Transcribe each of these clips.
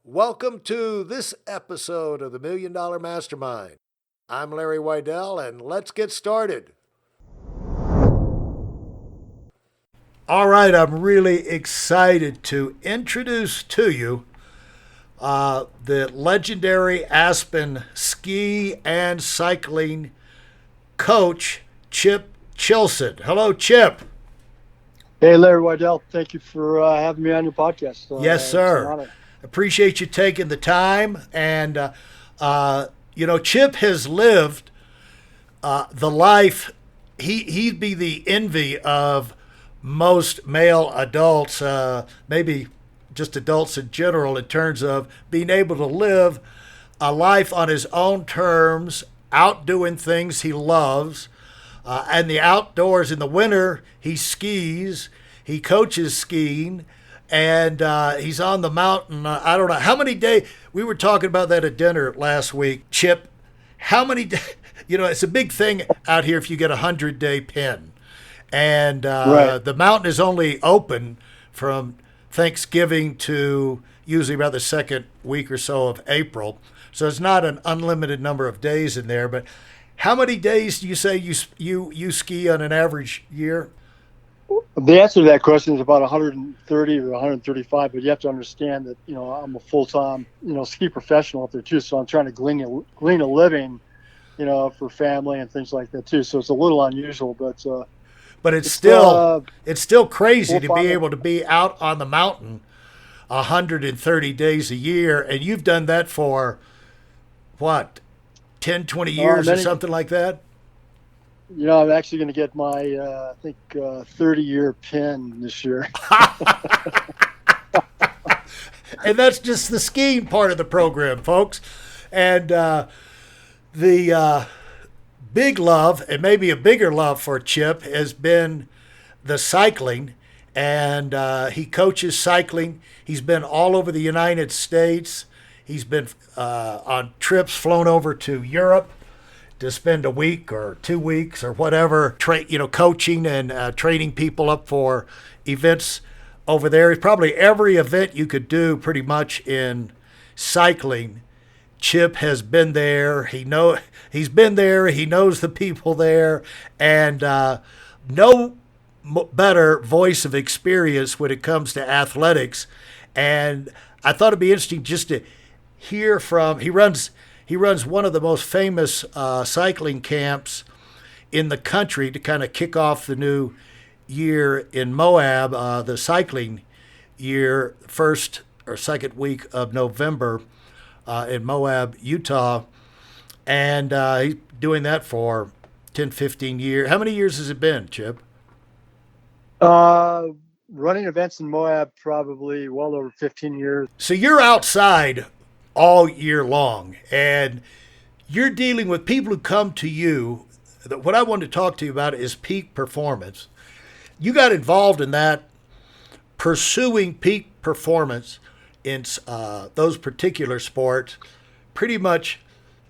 Welcome to this episode of the Million Dollar Mastermind. I'm Larry Weidel, and let's get started. All right, I'm really excited to introduce to you the legendary Aspen ski and cycling coach, Chip Chilson. Hello, Chip. Hey, Larry Weidel. Thank you for having me on your podcast. Yes, It's an sir. honor. Appreciate you taking the time. And, Chip has lived the life, he'd be the envy of most male adults, maybe just adults in general, in terms of being able to live a life on his own terms, out doing things he loves. And the outdoors in the winter, he skis, he coaches skiing, and he's on the mountain. I don't know how many days. We were talking about that at dinner last week, Chip. How many days? It's a big thing out here if you get a 100-day pin. And Right. the mountain is only open from Thanksgiving to usually about the second week or so of April. So it's not an unlimited number of days in there. But how many days do you say you ski on an average year? The answer to that question is about 130 or 135, but you have to understand that, I'm a full-time, ski professional up there too. So I'm trying to glean a living, for family and things like that too. So it's a little unusual, but But it's it's still crazy full to be fun. able to be out on the mountain 130 days a year, and you've done that for what, 10, 20 years or Many, something like that? I'm actually going to get my, I think, 30-year pin this year. And that's just the skiing part of the program, folks. And the big love, and maybe a bigger love for Chip, has been the cycling. And he coaches cycling. He's been all over the United States. He's been on trips, flown over to Europe to spend a week or 2 weeks or whatever, coaching and training people up for events over there. Probably every event you could do pretty much in cycling, Chip has been there. He's been there. He knows the people there, and no better voice of experience when it comes to athletics. And I thought it'd be interesting just to hear from. He runs one of the most famous cycling camps in the country to kind of kick off the new year in Moab, the cycling year, first or second week of November in Moab, Utah. And he's doing that for 10, 15 years. How many years has it been, Chip? Uh, Running events in Moab probably well over 15 years. So you're outside all year long, and you're dealing with people who come to you. What I want to talk to you about is peak performance. You got involved in that, pursuing peak performance in those particular sports pretty much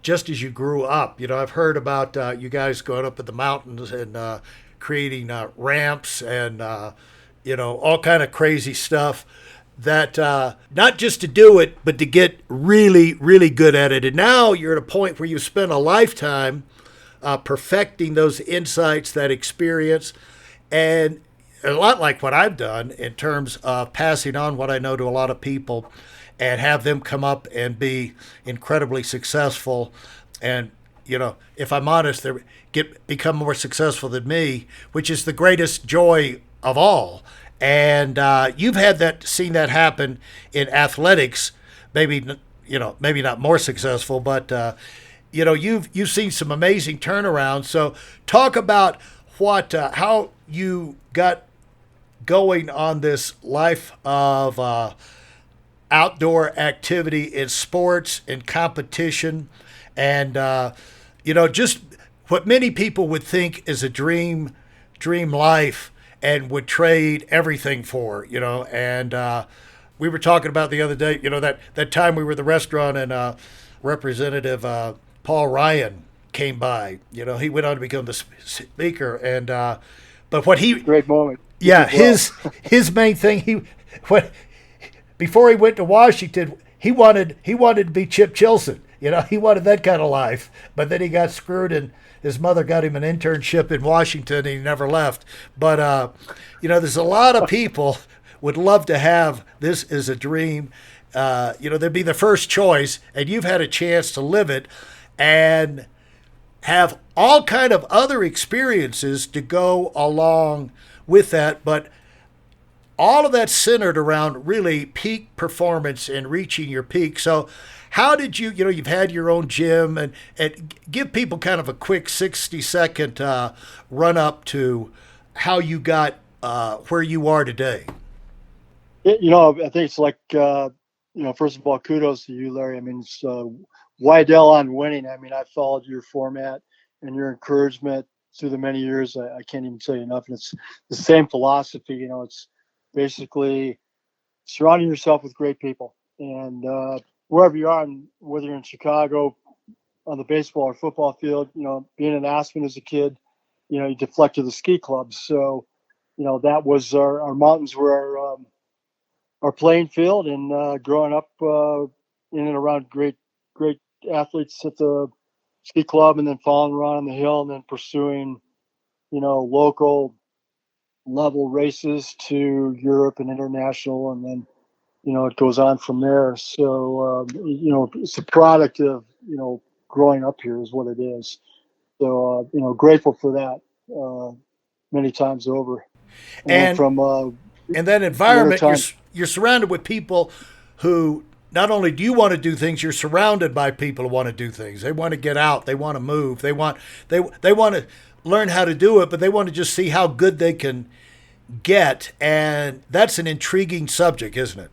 just as you grew up. I've heard about you guys going up in the mountains and creating ramps and all kind of crazy stuff that not just to do it, but to get really, really good at it. And now you're at a point where you've spent a lifetime perfecting those insights, that experience, and a lot like what I've done in terms of passing on what I know to a lot of people and have them come up and be incredibly successful. And, if I'm honest, become more successful than me, which is the greatest joy of all. And you've seen that happen in athletics. Maybe not more successful, but you've seen some amazing turnarounds. So talk about how you got going on this life of outdoor activity in sports and competition, and just what many people would think is a dream life and would trade everything for. And we were talking about the other day, that time we were at the restaurant and Representative Paul Ryan came by. He went on to become the speaker, and but what he Great moment. yeah, Well, his main thing, before he went to Washington, he wanted to be Chip Chilson. He wanted that kind of life, but then he got screwed, and his mother got him an internship in Washington, and he never left. But there's a lot of people would love to have this as a dream. They'd be the first choice, and you've had a chance to live it, and have all kind of other experiences to go along with that, but all of that centered around really peak performance and reaching your peak. So how did you've had your own gym, and give people kind of a quick 60-second run up to how you got where you are today. I think it's like, first of all, kudos to you, Larry. I mean, it's Wydell on winning. I mean, I followed your format and your encouragement through the many years. I can't even say enough. And it's the same philosophy. It's basically surrounding yourself with great people. And wherever you are, and whether you're in Chicago on the baseball or football field, being in Aspen as a kid, you deflect to the ski clubs. So, that was our mountains were our playing field, and growing up in and around great athletes at the ski club, and then following around on the hill, and then pursuing, local level races to Europe and international, and then, it goes on from there. So, it's a product of, growing up here is what it is. So, grateful for that many times over. And from and that environment, you're surrounded with people who not only do you want to do things, you're surrounded by people who want to do things. They want to get out. They want to move. They want to learn how to do it, but they want to just see how good they can get. And that's an intriguing subject, isn't it?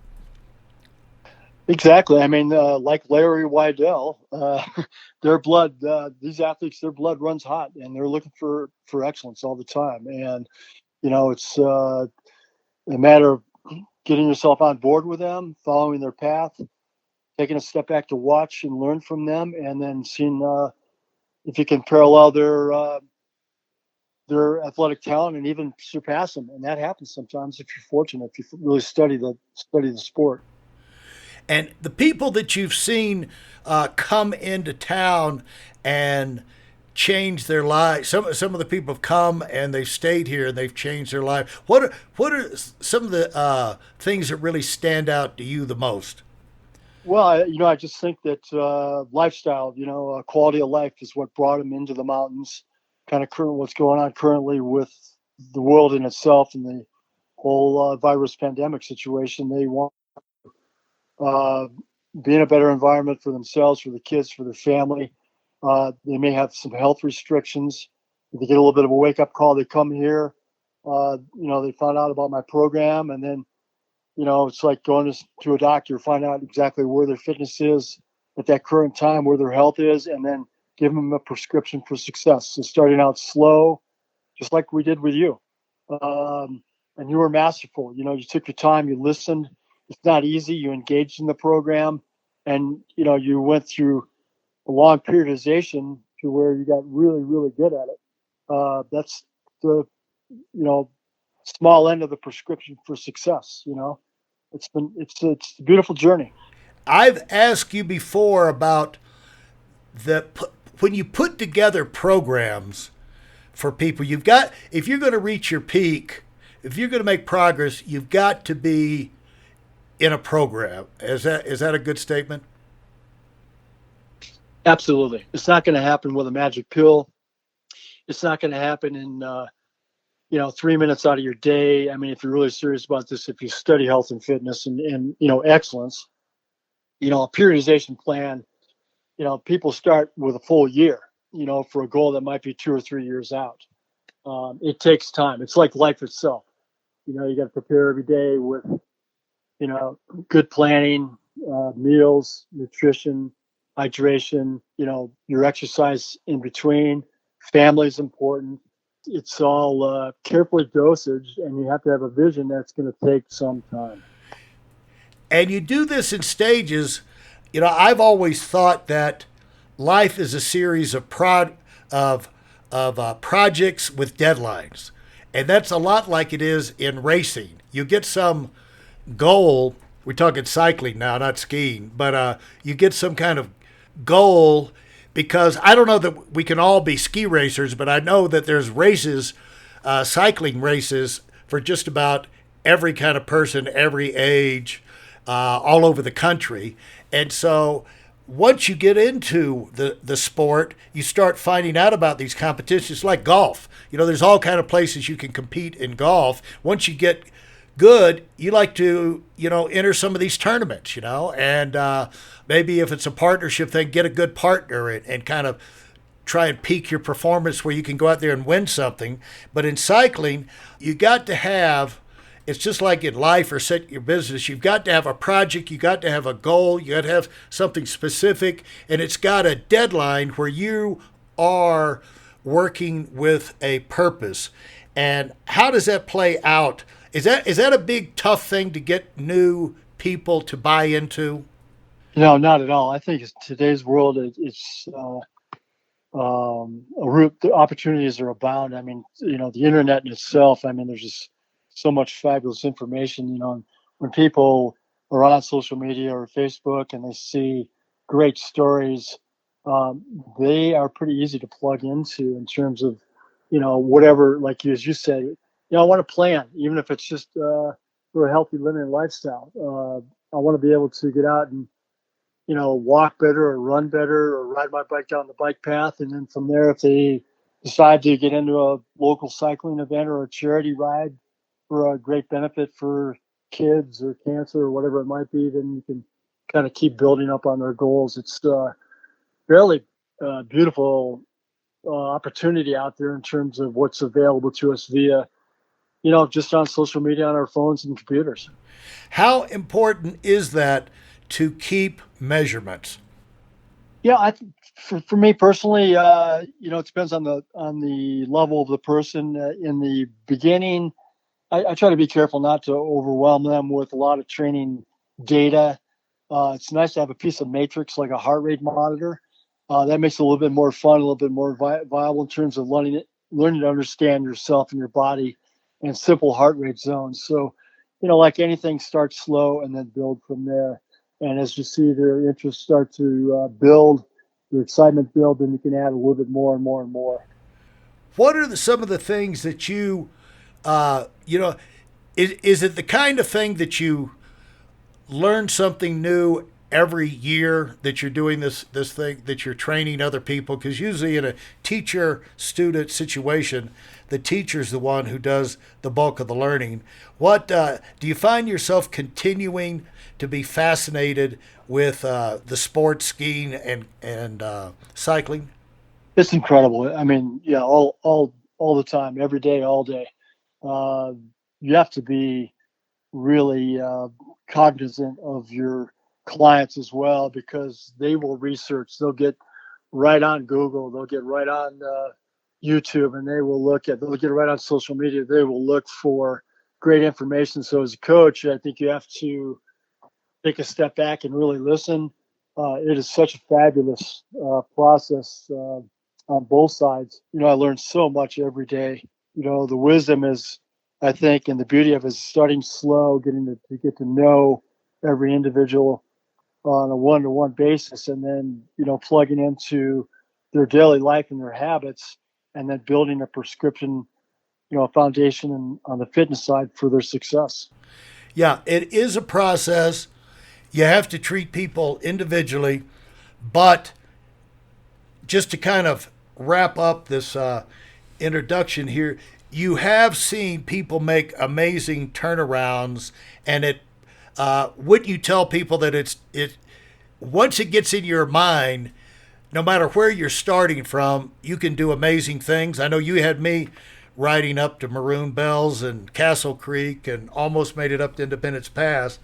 Exactly. I mean, like Larry Wydell, their blood, these athletes, their blood runs hot, and they're looking for excellence all the time. And, it's a matter of getting yourself on board with them, following their path, taking a step back to watch and learn from them, and then seeing if you can parallel their athletic talent and even surpass them. And that happens sometimes if you're fortunate, if you really study the sport. And the people that you've seen come into town and change their lives, some of the people have come and they've stayed here and they've changed their life. What are some of the things that really stand out to you the most? Well, I just think that lifestyle, quality of life is what brought them into the mountains. Kind of what's going on currently with the world in itself and the whole virus pandemic situation. They want be in a better environment for themselves, for the kids, for their family. They may have some health restrictions. If they get a little bit of a wake-up call, they come here. They found out about my program, and then, it's like going to a doctor, find out exactly where their fitness is at that current time, where their health is, and then give them a prescription for success. So starting out slow, just like we did with you. And you were masterful. You took your time, you listened. It's not easy. You engaged in the program, and, you went through a long periodization to where you got really, really good at it. That's the, small end of the prescription for success. It's a beautiful journey. I've asked you before about when you put together programs for people, if you're going to reach your peak, if you're going to make progress, you've got to be in a program. Is that a good statement? Absolutely. It's not going to happen with a magic pill. It's not going to happen in 3 minutes out of your day. I mean, if you're really serious about this, if you study health and fitness and excellence, a periodization plan, people start with a full year, for a goal that might be 2 or 3 years out. It takes time. It's like life itself. You got to prepare every day with, good planning, meals, nutrition, hydration, your exercise in between. Family is important. It's all carefully dosage, and you have to have a vision that's going to take some time. And you do this in stages. I've always thought that life is a series of projects with deadlines, and that's a lot like it is in racing. You get some goal we're talking cycling now, not skiing, but you get some kind of goal, because I don't know that we can all be ski racers, but I know that there's races, cycling races for just about every kind of person, every age, all over the country. And so once you get into the sport, you start finding out about these competitions like golf. There's all kind of places you can compete in golf. Once you get good, you like to, enter some of these tournaments, and maybe if it's a partnership thing, get a good partner and kind of try and peak your performance where you can go out there and win something. But in cycling, you got to have, it's just like in life or set your business, you've got to have a project, you got to have a goal, you got to have something specific, and it's got a deadline where you are working with a purpose. And how does that play out? Is that a big tough thing to get new people to buy into? No, not at all. I think today's world, it's the opportunities are abound. I mean, the internet in itself. I mean, there's just so much fabulous information. And when people are on social media or Facebook and they see great stories, they are pretty easy to plug into in terms of, whatever. Like as you said, I want to plan, even if it's just for a healthy living lifestyle. I want to be able to get out and walk better or run better or ride my bike down the bike path. And then from there, if they decide to get into a local cycling event or a charity ride for a great benefit for kids or cancer or whatever it might be, then you can kind of keep building up on their goals. It's fairly beautiful opportunity out there in terms of what's available to us via, just on social media on our phones and computers. How important is that to keep measurements? Yeah, for me personally, it depends on the level of the person. In the beginning, I try to be careful not to overwhelm them with a lot of training data. It's nice to have a piece of matrix like a heart rate monitor. That makes it a little bit more fun, a little bit more viable in terms of learning to understand yourself and your body and simple heart rate zones. So, like anything, start slow and then build from there. And as you see their interests start to build, their excitement build, then you can add a little bit more and more and more. What are some of the things that is it the kind of thing that you learn something new every year that you're doing this thing, that you're training other people? Because usually in a teacher student situation, the teacher's the one who does the bulk of the learning. What do you find yourself continuing to be fascinated with the sports, skiing and cycling? It's incredible. I mean, yeah, all the time, every day, all day. Uh, you have to be really cognizant of your clients as well, because they will research. They'll get right on Google. They'll get right on YouTube, and they'll get right on social media. They will look for great information. So as a coach, I think you have to take a step back and really listen. It is such a fabulous process on both sides. I learn so much every day. The wisdom is, I think, and the beauty of it is starting slow, getting to get to know every individual on a one-to-one basis, and then plugging into their daily life and their habits, and then building a prescription, a foundation on the fitness side for their success. Yeah, it is a process. You have to treat people individually, but just to kind of wrap up this introduction here, you have seen people make amazing turnarounds, and wouldn't you tell people that it once it gets in your mind, no matter where you're starting from, you can do amazing things. I know you had me riding up to Maroon Bells and Castle Creek and almost made it up to Independence Pass.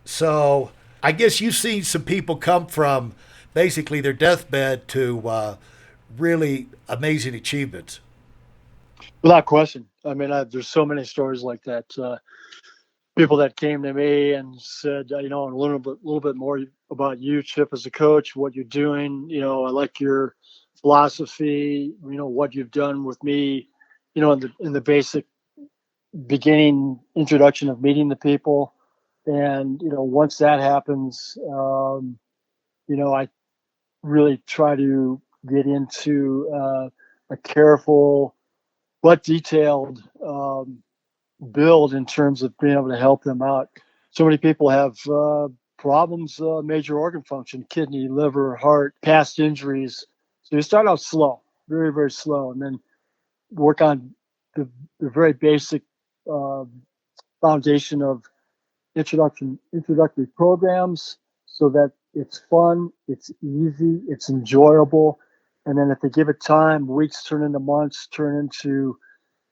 So I guess you've seen some people come from basically their deathbed to really amazing achievements. Without question. I mean, there's so many stories like that. People that came to me and said, I want to learn a little bit more about you, Chip, as a coach, what you're doing. I like your philosophy. What you've done with me. In the basic beginning introduction of meeting the people. And, once that happens, I really try to get into a careful but detailed build in terms of being able to help them out. So many people have problems, major organ function, kidney, liver, heart, past injuries. So you start out slow, very, very slow, and then work on the very basic uh, foundation of introductory programs so that it's fun, it's easy, it's enjoyable. And then if they give it time, weeks turn into months, turn into,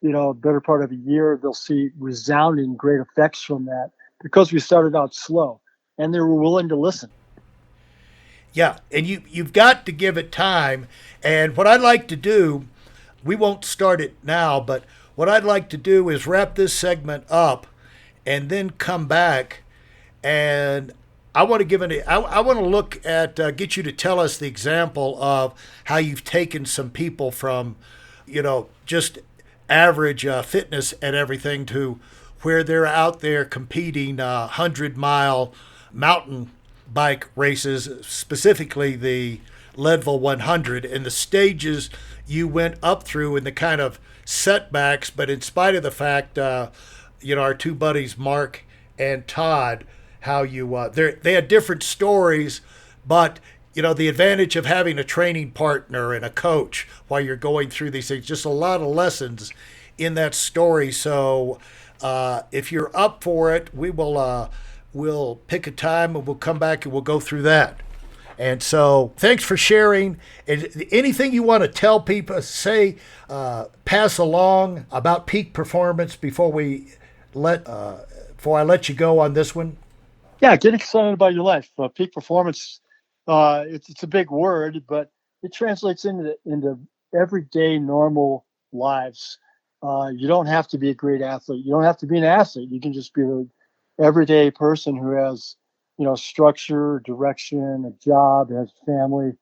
a better part of a year, they'll see resounding great effects from that because we started out slow and they were willing to listen. Yeah, and you've got to give it time. And what I'd like to do, we won't start it now, but what I'd like to do is wrap this segment up and then come back, and I want to I want to look at get you to tell us the example of how you've taken some people from, just average fitness and everything to where they're out there competing 100-mile mountain bike races, specifically the Leadville 100, and the stages you went up through and the kind of setbacks. But in spite of the fact, our two buddies, Mark and Todd, how they had different stories, but the advantage of having a training partner and a coach while you're going through these things, just a lot of lessons in that story. So if you're up for it, we'll pick a time and we'll come back and we'll go through that. And so thanks for sharing. And anything you want to tell people, say, pass along about peak performance before I let you go on this one? Yeah, get excited about your life. Peak performance, it's a big word, but it translates into everyday normal lives. You don't have to be a great athlete. You don't have to be an athlete. You can just be an everyday person who has, structure, direction, a job, has family.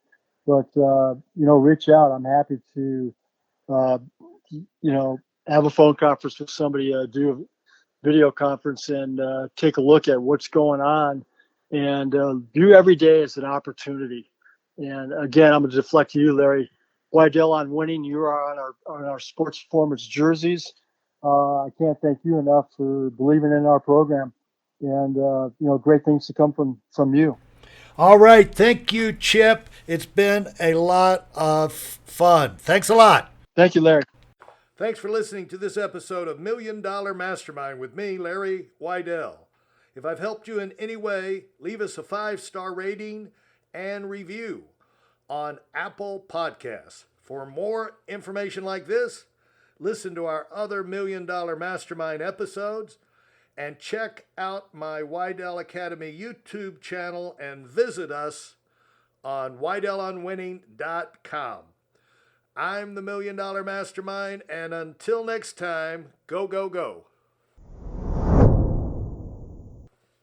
But, reach out. I'm happy to, uh, have a phone conference with somebody, do video conference and take a look at what's going on and view every day as an opportunity. And again, I'm going to deflect to you, Larry. Wydell on winning. You are on our sports performance jerseys. I can't thank you enough for believing in our program, and great things to come from you. All right. Thank you, Chip. It's been a lot of fun. Thanks a lot. Thank you, Larry. Thanks for listening to this episode of Million Dollar Mastermind with me, Larry Wydell. If I've helped you in any way, leave us a 5-star rating and review on Apple Podcasts. For more information like this, listen to our other Million Dollar Mastermind episodes and check out my Wydell Academy YouTube channel and visit us on WydellOnWinning.com. I'm the Million Dollar Mastermind, and until next time, go, go, go.